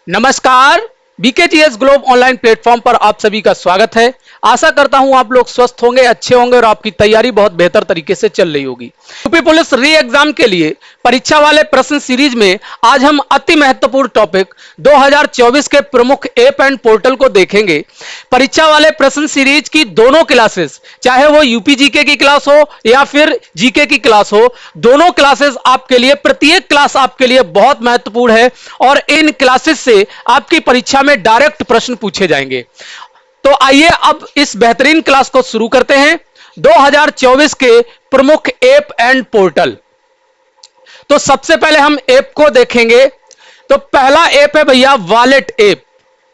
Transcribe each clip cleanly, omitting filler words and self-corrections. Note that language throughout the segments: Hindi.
नमस्कार। बीकेजीएस ग्लोब ऑनलाइन प्लेटफॉर्म पर आप सभी का स्वागत है। आशा करता हूं आप लोग स्वस्थ होंगे, अच्छे होंगे और आपकी तैयारी बहुत बेहतर तरीके से चल रही होगी। यूपी पुलिस री एग्जाम के लिए परीक्षा वाले प्रश्न सीरीज में आज हम अति महत्वपूर्ण टॉपिक 2024 के प्रमुख ऐप एंड पोर्टल को देखेंगे। परीक्षा वाले प्रश्न सीरीज की दोनों क्लासेस, चाहे वो यूपी जीके की क्लास हो या फिर जीके की क्लास हो, दोनों क्लासेस आपके लिए, प्रत्येक क्लास आपके लिए बहुत महत्वपूर्ण है और इन क्लासेस से आपकी परीक्षा में डायरेक्ट प्रश्न पूछे जाएंगे। तो आइए अब इस बेहतरीन क्लास को शुरू करते हैं। 2024 के प्रमुख ऐप एंड पोर्टल। तो सबसे पहले हम ऐप को देखेंगे। तो पहला ऐप है भैया wallet app.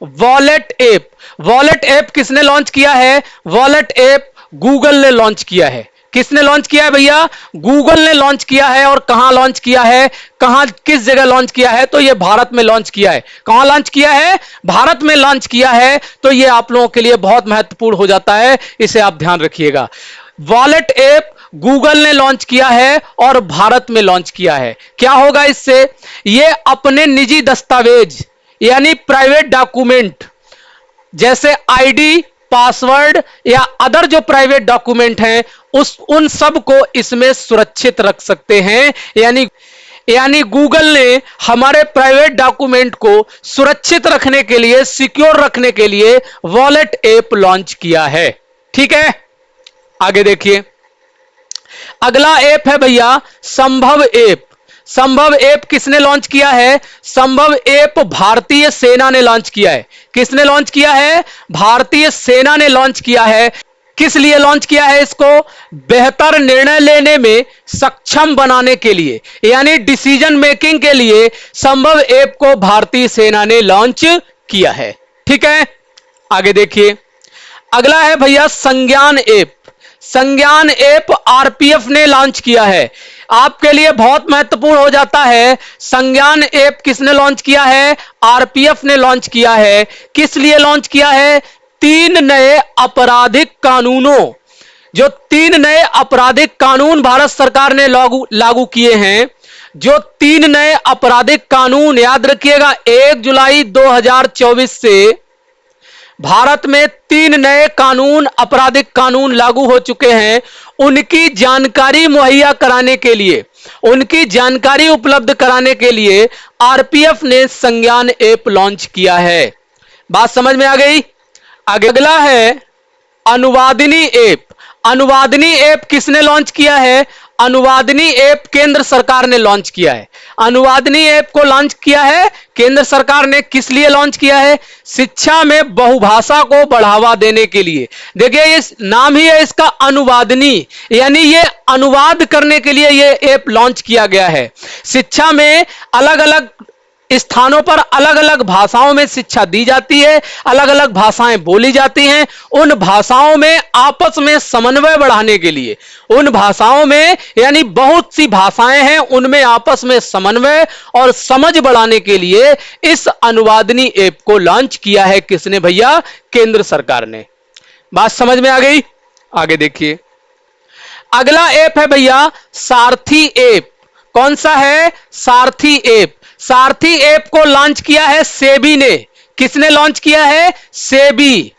Wallet app, wallet app किसने लॉन्च किया है? वॉलेट ऐप गूगल ने लॉन्च किया है। किसने लॉन्च किया है भैया? गूगल ने लॉन्च किया है। और कहां लॉन्च किया है, कहां किस जगह लॉन्च किया है? तो यह भारत में लॉन्च किया है। कहां लॉन्च किया है? भारत में लॉन्च किया है। तो यह आप लोगों के लिए बहुत महत्वपूर्ण हो जाता है, इसे आप ध्यान रखिएगा। वॉलेट ऐप गूगल ने लॉन्च किया है और भारत में लॉन्च किया है। क्या होगा इससे? यह अपने निजी दस्तावेज यानी प्राइवेट डॉक्यूमेंट जैसे आईडी, पासवर्ड या अदर जो प्राइवेट डॉक्यूमेंट हैं उन सब को इसमें सुरक्षित रख सकते हैं। यानी गूगल ने हमारे प्राइवेट डॉक्यूमेंट को सुरक्षित रखने के लिए, सिक्योर रखने के लिए वॉलेट ऐप लॉन्च किया है। ठीक है, आगे देखिए। अगला ऐप है भैया संभव ऐप। संभव ऐप किसने लॉन्च किया है? संभव ऐप भारतीय सेना ने लॉन्च किया है। किसने लॉन्च किया है? भारतीय सेना ने लॉन्च किया है। किस लिए लॉन्च किया है इसको? बेहतर निर्णय लेने में सक्षम बनाने के लिए, यानी डिसीजन मेकिंग के लिए संभव ऐप को भारतीय सेना ने लॉन्च किया है। ठीक है, आगे देखिए। अगला है भैया संज्ञान ऐप। संज्ञान ऐप आरपीएफ ने लॉन्च किया है। आपके लिए बहुत महत्वपूर्ण हो जाता है। संज्ञान ऐप किसने लॉन्च किया है? आरपीएफ ने लॉन्च किया है। किस लिए लॉन्च किया है? 3 नए आपराधिक कानूनों, जो 3 नए आपराधिक कानून भारत सरकार ने लागू किए हैं, जो 3 नए आपराधिक कानून, याद रखिएगा 1 जुलाई 2024 से भारत में 3 नए कानून, आपराधिक कानून लागू हो चुके हैं। उनकी जानकारी मुहैया कराने के लिए, उनकी जानकारी उपलब्ध कराने के लिए आरपीएफ ने संज्ञान ऐप लॉन्च किया है। बात समझ में आ गई? आगे अगला है अनुवादिनी ऐप। अनुवादिनी ऐप किसने लॉन्च किया है? अनुवादिनी ऐप केंद्र सरकार ने लॉन्च किया है। अनुवादिनी ऐप को लॉन्च किया है केंद्र सरकार ने। किस लिए लॉन्च किया है? शिक्षा में बहुभाषा को बढ़ावा देने के लिए। देखिए इस नाम ही है इसका अनुवादिनी, यानी ये अनुवाद करने के लिए ये ऐप लॉन्च किया गया है। शिक्षा में अलग अलग स्थानों पर अलग अलग भाषाओं में शिक्षा दी जाती है, अलग अलग भाषाएं बोली जाती हैं। उन भाषाओं में आपस में समन्वय बढ़ाने के लिए, उन भाषाओं में, यानी बहुत सी भाषाएं हैं, उनमें आपस में समन्वय और समझ बढ़ाने के लिए इस अनुवादिनी ऐप को लॉन्च किया है। किसने भैया? केंद्र सरकार ने। बात समझ में आ गई? आगे देखिए। अगला ऐप है भैया सारथी ऐप। कौन सा है? सारथी ऐप। सारथी ऐप को लॉन्च किया है सेबी ने। किसने लॉन्च किया है? सेबी।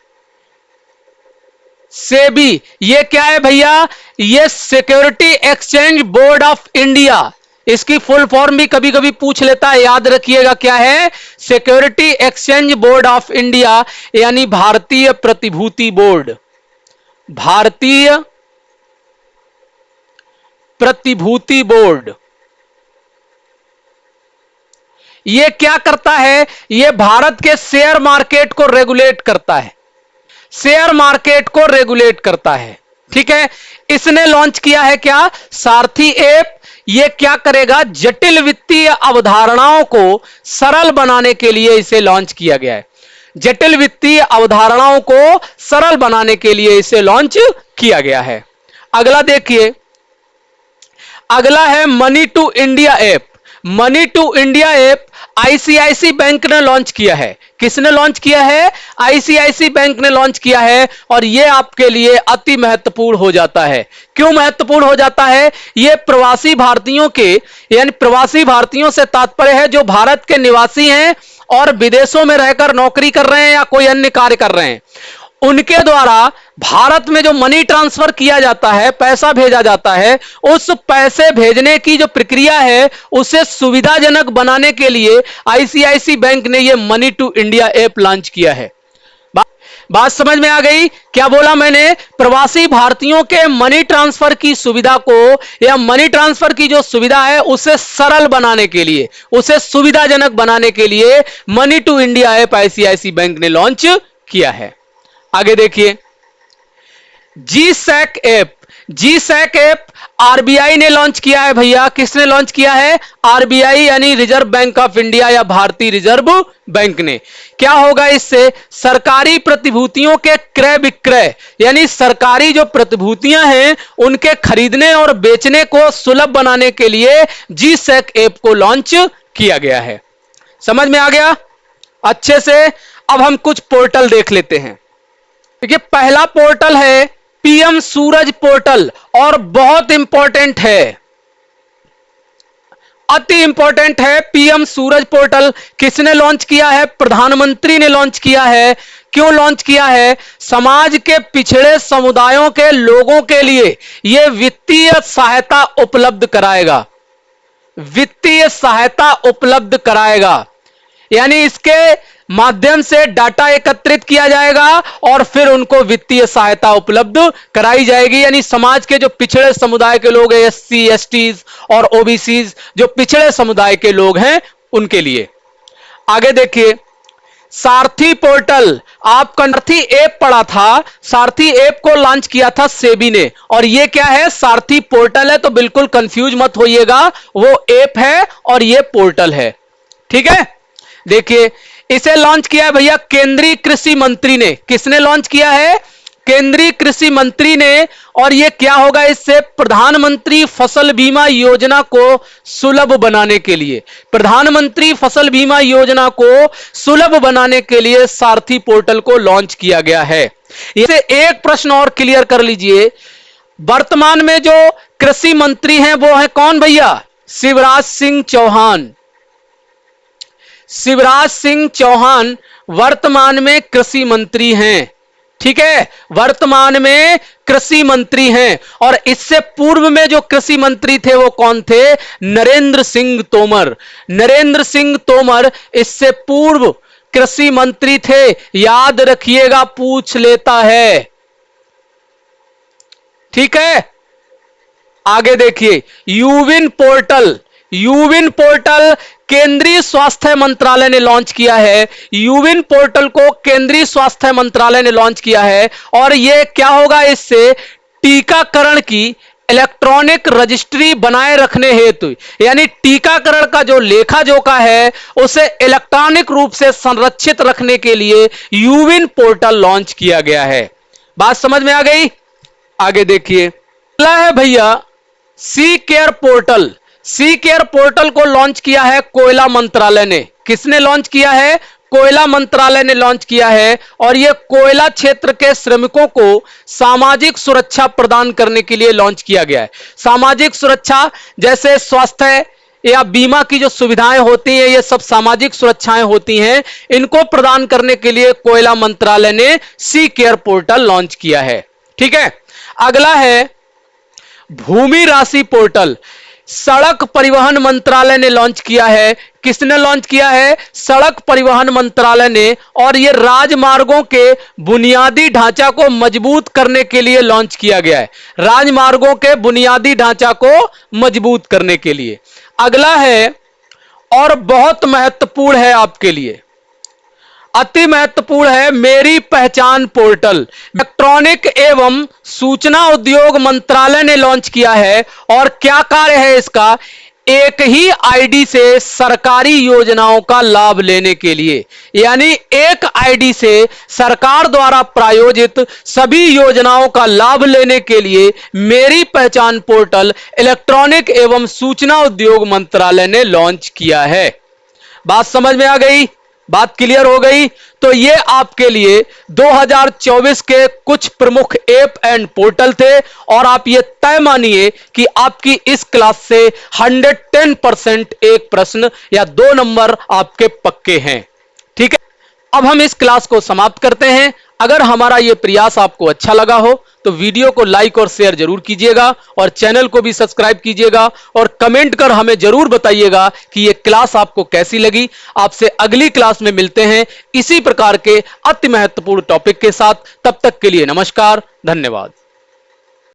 सेबी ये क्या है भैया? ये security exchange board of India. इसकी फुल फॉर्म भी कभी कभी पूछ लेता है, याद रखिएगा क्या है? Security exchange board of India, यानी भारतीय प्रतिभूति बोर्ड। भारतीय प्रतिभूति बोर्ड ये क्या करता है? ये भारत के शेयर मार्केट को रेगुलेट करता है। शेयर मार्केट को रेगुलेट करता है। ठीक है, इसने लॉन्च किया है क्या? सारथी ऐप। ये क्या करेगा? जटिल वित्तीय अवधारणाओं को सरल बनाने के लिए इसे लॉन्च किया गया है। जटिल वित्तीय अवधारणाओं को सरल बनाने के लिए इसे लॉन्च किया गया है। अगला देखिए। अगला है money to India app. Money to India app ICICI bank ने लॉन्च किया है। किसने लॉन्च किया है? आईसीआईसी बैंक ने लॉन्च किया है। और यह आपके लिए अति महत्वपूर्ण हो जाता है। क्यों महत्वपूर्ण हो जाता है? यह प्रवासी भारतीयों के, यानी प्रवासी भारतीयों से तात्पर्य है जो भारत के निवासी हैं और विदेशों में रहकर नौकरी कर रहे हैं या कोई अन्य कार्य कर रहे हैं, उनके द्वारा भारत में जो मनी ट्रांसफर किया जाता है, पैसा भेजा जाता है, उस पैसे भेजने की जो प्रक्रिया है उसे सुविधाजनक बनाने के लिए आईसीआईसी बैंक ने यह money to India app launch किया है। बात समझ में आ गई? क्या बोला मैंने? प्रवासी भारतीयों के मनी ट्रांसफर की सुविधा को या मनी ट्रांसफर की जो सुविधा है उसे सरल बनाने के लिए, उसे सुविधाजनक बनाने के लिए money to India app ICICI bank ने लॉन्च किया है। आगे देखिए, जी सैक ऐप आरबीआई ने लॉन्च किया है भैया। किसने लॉन्च किया है? आरबीआई यानी रिजर्व बैंक ऑफ इंडिया या भारतीय रिजर्व बैंक ने। क्या होगा इससे? सरकारी प्रतिभूतियों के क्रय विक्रय यानी सरकारी जो प्रतिभूतियां हैं उनके खरीदने और बेचने को सुलभ बनाने के लिए जी सैक ऐप को लॉन्च किया गया है। समझ में आ गया अच्छे से? अब हम कुछ पोर्टल देख लेते हैं। देखिए, पहला पोर्टल है पीएम सूरज पोर्टल और बहुत इंपॉर्टेंट है, अति इंपॉर्टेंट है। पीएम सूरज पोर्टल किसने लॉन्च किया है? प्रधानमंत्री ने लॉन्च किया है। क्यों लॉन्च किया है? समाज के पिछड़े समुदायों के लोगों के लिए यह वित्तीय सहायता उपलब्ध कराएगा, वित्तीय सहायता उपलब्ध कराएगा। यानी इसके माध्यम से डाटा एकत्रित किया जाएगा और फिर उनको वित्तीय सहायता उपलब्ध कराई जाएगी। यानी समाज के जो पिछड़े समुदाय के लोग हैं, एससी, एसटीज और ओबीसीज, जो पिछड़े समुदाय के लोग हैं उनके लिए। आगे देखिए, सारथी पोर्टल। आपका सारथी ऐप पढ़ा था, सारथी ऐप को लॉन्च किया था सेबी ने, और ये क्या है? सारथी पोर्टल है। तो बिल्कुल कंफ्यूज मत होइएगा, वो ऐप है और ये पोर्टल है। ठीक है, देखिए इसे लॉन्च किया है भैया केंद्रीय कृषि मंत्री ने। किसने लॉन्च किया है? केंद्रीय कृषि मंत्री ने। और यह क्या होगा? इससे प्रधानमंत्री फसल बीमा योजना को सुलभ बनाने के लिए, प्रधानमंत्री फसल बीमा योजना को सुलभ बनाने के लिए सारथी पोर्टल को लॉन्च किया गया है। इसे एक प्रश्न और क्लियर कर लीजिए, वर्तमान में जो कृषि मंत्री हैं वो है कौन भैया? शिवराज सिंह चौहान। शिवराज सिंह चौहान वर्तमान में कृषि मंत्री हैं। ठीक है, वर्तमान में कृषि मंत्री हैं। और इससे पूर्व में जो कृषि मंत्री थे वो कौन थे? नरेंद्र सिंह तोमर। नरेंद्र सिंह तोमर इससे पूर्व कृषि मंत्री थे। याद रखिएगा, पूछ लेता है। ठीक है, आगे देखिए, यूविन पोर्टल। यूविन पोर्टल केंद्रीय स्वास्थ्य मंत्रालय ने लॉन्च किया है। यूविन पोर्टल को केंद्रीय स्वास्थ्य मंत्रालय ने लॉन्च किया है। और यह क्या होगा? इससे टीकाकरण की इलेक्ट्रॉनिक रजिस्ट्री बनाए रखने हेतु, यानी टीकाकरण का जो लेखा जोखा है उसे इलेक्ट्रॉनिक रूप से संरक्षित रखने के लिए यूविन पोर्टल लॉन्च किया गया है। बात समझ में आ गई? आगे देखिए, अगला है भैया सी केयर पोर्टल। सी केयर पोर्टल को लॉन्च किया है कोयला मंत्रालय ने। किसने लॉन्च किया है? कोयला मंत्रालय ने लॉन्च किया है। और यह कोयला क्षेत्र के श्रमिकों को सामाजिक सुरक्षा प्रदान करने के लिए लॉन्च किया गया है। सामाजिक सुरक्षा जैसे स्वास्थ्य या बीमा की जो सुविधाएं होती हैं, ये सब सामाजिक सुरक्षाएं होती हैं, इनको प्रदान करने के लिए कोयला मंत्रालय ने सी केयर पोर्टल लॉन्च किया है। ठीक है, अगला है भूमि राशि पोर्टल। सड़क परिवहन मंत्रालय ने लॉन्च किया है। किसने लॉन्च किया है? सड़क परिवहन मंत्रालय ने। और यह राजमार्गों के बुनियादी ढांचा को मजबूत करने के लिए लॉन्च किया गया है। राजमार्गों के बुनियादी ढांचा को मजबूत करने के लिए। अगला है और बहुत महत्वपूर्ण है आपके लिए, अति महत्वपूर्ण है, मेरी पहचान पोर्टल। इलेक्ट्रॉनिक एवं सूचना उद्योग मंत्रालय ने लॉन्च किया है। और क्या कार्य है इसका? एक ही आईडी से सरकारी योजनाओं का लाभ लेने के लिए, यानी एक आईडी से सरकार द्वारा प्रायोजित सभी योजनाओं का लाभ लेने के लिए मेरी पहचान पोर्टल इलेक्ट्रॉनिक एवं सूचना उद्योग मंत्रालय ने लॉन्च किया है। बात समझ में आ गई? बात क्लियर हो गई? तो ये आपके लिए 2024 के कुछ प्रमुख ऐप एंड पोर्टल थे। और आप ये तय मानिए कि आपकी इस क्लास से 110% एक प्रश्न या 2 नंबर आपके पक्के हैं। ठीक है, अब हम इस क्लास को समाप्त करते हैं। अगर हमारा यह प्रयास आपको अच्छा लगा हो तो वीडियो को लाइक और शेयर जरूर कीजिएगा और चैनल को भी सब्सक्राइब कीजिएगा और कमेंट कर हमें जरूर बताइएगा कि यह क्लास आपको कैसी लगी। आपसे अगली क्लास में मिलते हैं इसी प्रकार के अति महत्वपूर्ण टॉपिक के साथ। तब तक के लिए नमस्कार, धन्यवाद।